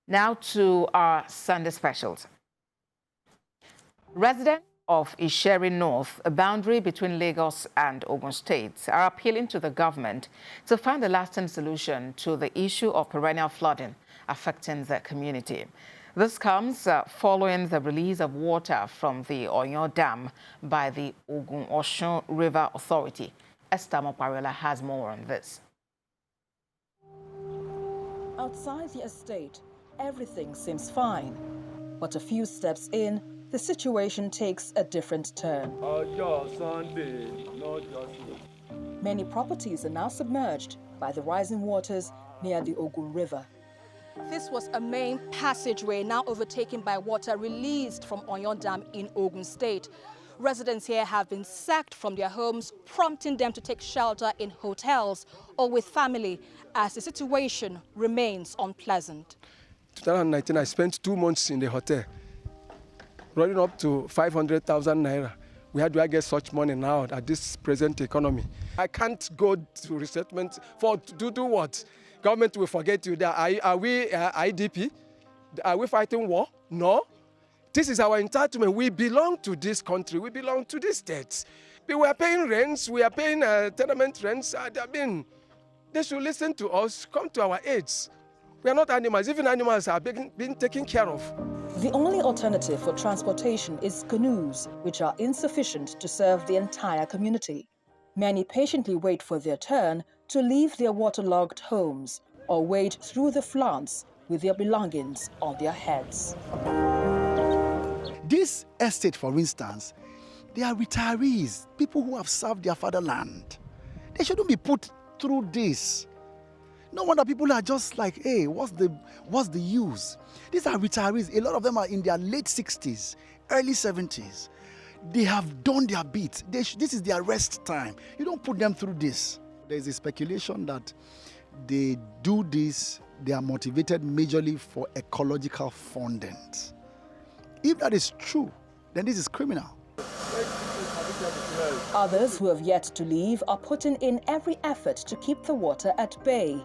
Now to our Sunday specials. Residents of Isheri North, a boundary between Lagos and Ogun State, are appealing to the government to find a lasting solution to the issue of perennial flooding affecting their community. This comes following the release of water from the Oyan Dam by the Ogun Osun River Authority. Esther Mopariola has more on this. Outside the estate, everything seems fine. But a few steps in, the situation takes a different turn. Many properties are now submerged by the rising waters near the Ogun River. This was a main passageway now overtaken by water released from Oyan Dam in Ogun State. Residents here have been sacked from their homes, prompting them to take shelter in hotels or with family as the situation remains unpleasant. 2019, I spent 2 months in the hotel, running up to 500,000 naira. Where do I get such money now at this present economy? I can't go to resettlement to do what? Government will forget you. Are we IDP? Are we fighting war? No. This is our entitlement. We belong to this country. We belong to this state. We are paying rents. We are paying tenement rents. They should listen to us, come to our aids. We are not animals. Even animals are being taken care of. The only alternative for transportation is canoes, which are insufficient to serve the entire community. Many patiently wait for their turn to leave their waterlogged homes or wade through the floods with their belongings on their heads. This estate, for instance, they are retirees, people who have served their fatherland. They shouldn't be put through this. No wonder people are just like, hey, what's the use? These are retirees. A lot of them are in their late 60s, early 70s. They have done their bit. This is their rest time. You don't put them through this. There's a speculation that they do this, they are motivated majorly for ecological funding. If that is true, then this is criminal. Others who have yet to leave are putting in every effort to keep the water at bay.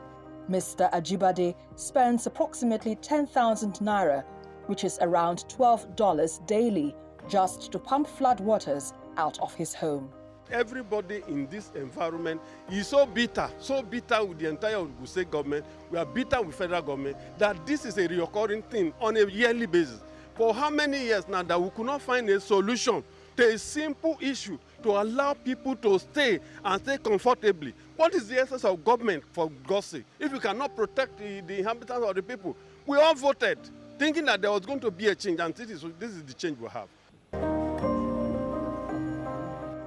Mr. Ajibade spends approximately 10,000 naira, which is around $12 daily, just to pump flood waters out of his home. Everybody in this environment is so bitter with the entire Ogun State government, we are bitter with federal government, that this is a recurring thing on a yearly basis. For how many years now that we could not find a solution to a simple issue to allow people to stay and stay comfortably? What is the essence of government, for God's sake, if you cannot protect the inhabitants of the people? We all voted thinking that there was going to be a change, and this is the change we have.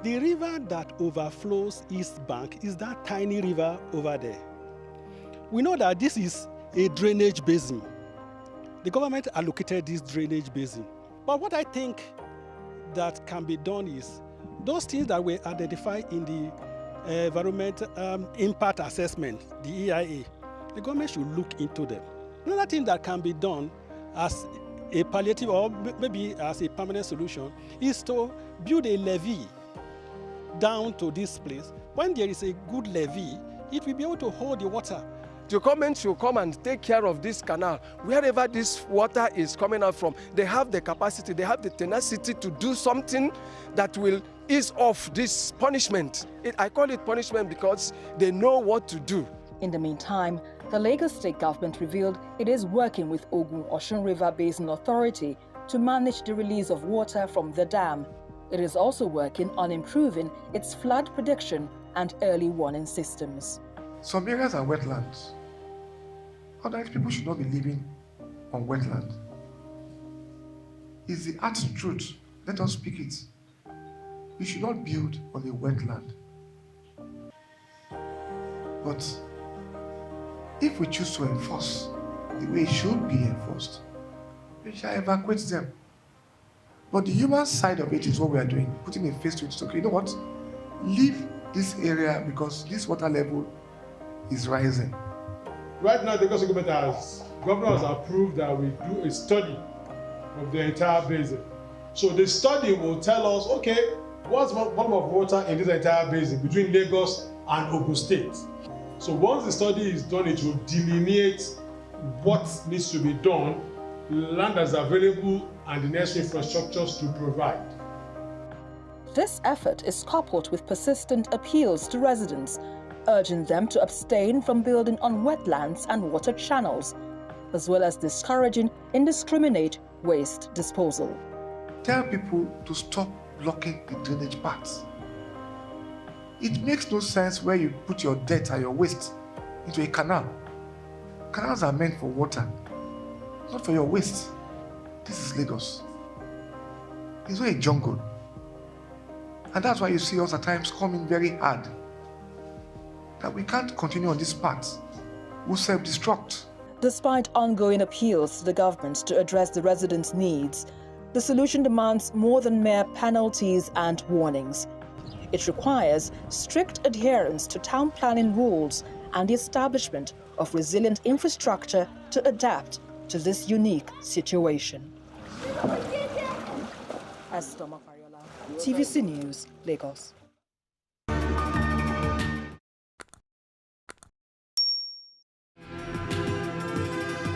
The river that overflows East Bank is that tiny river over there. We know that this is a drainage basin. The government allocated this drainage basin. But what I think that can be done is those things that were identified in the Environment Impact Assessment, the EIA, the government should look into them. Another thing that can be done as a palliative or maybe as a permanent solution is to build a levee down to this place. When there is a good levee, it will be able to hold the water. The government should come and take care of this canal. Wherever this water is coming out from, they have the capacity, they have the tenacity to do something that will ease off this punishment. I call it punishment because they know what to do. In the meantime, the Lagos State government revealed it is working with Ogun Osun River Basin Authority to manage the release of water from the dam. It is also working on improving its flood prediction and early warning systems. Some areas are wetlands. Otherwise, people should not be living on wetland. It's the art's truth. Let us speak it. You should not build on a wetland. But if we choose to enforce the way it should be enforced, we shall evacuate them. But the human side of it is what we are doing, putting a face to it. So, okay, you know what? Leave this area because this water level is rising. Right now, the government has approved that we do a study of the entire basin. So the study will tell us, okay, what's the volume of water in this entire basin between Lagos and Ogun State. So once the study is done, it will delineate what needs to be done, land that's available, and the necessary infrastructures to provide. This effort is coupled with persistent appeals to residents, urging them to abstain from building on wetlands and water channels, as well as discouraging indiscriminate waste disposal. Tell people to stop blocking the drainage paths. It makes no sense where you put your dirt and your waste into a canal. Canals are meant for water, not for your waste. This is Lagos. It's not a jungle. And that's why you see us at times coming very hard. That we can't continue on this path. We'll self-destruct. Despite ongoing appeals to the government to address the residents' needs, the solution demands more than mere penalties and warnings. It requires strict adherence to town planning rules and the establishment of resilient infrastructure to adapt to this unique situation. TVC News, Lagos.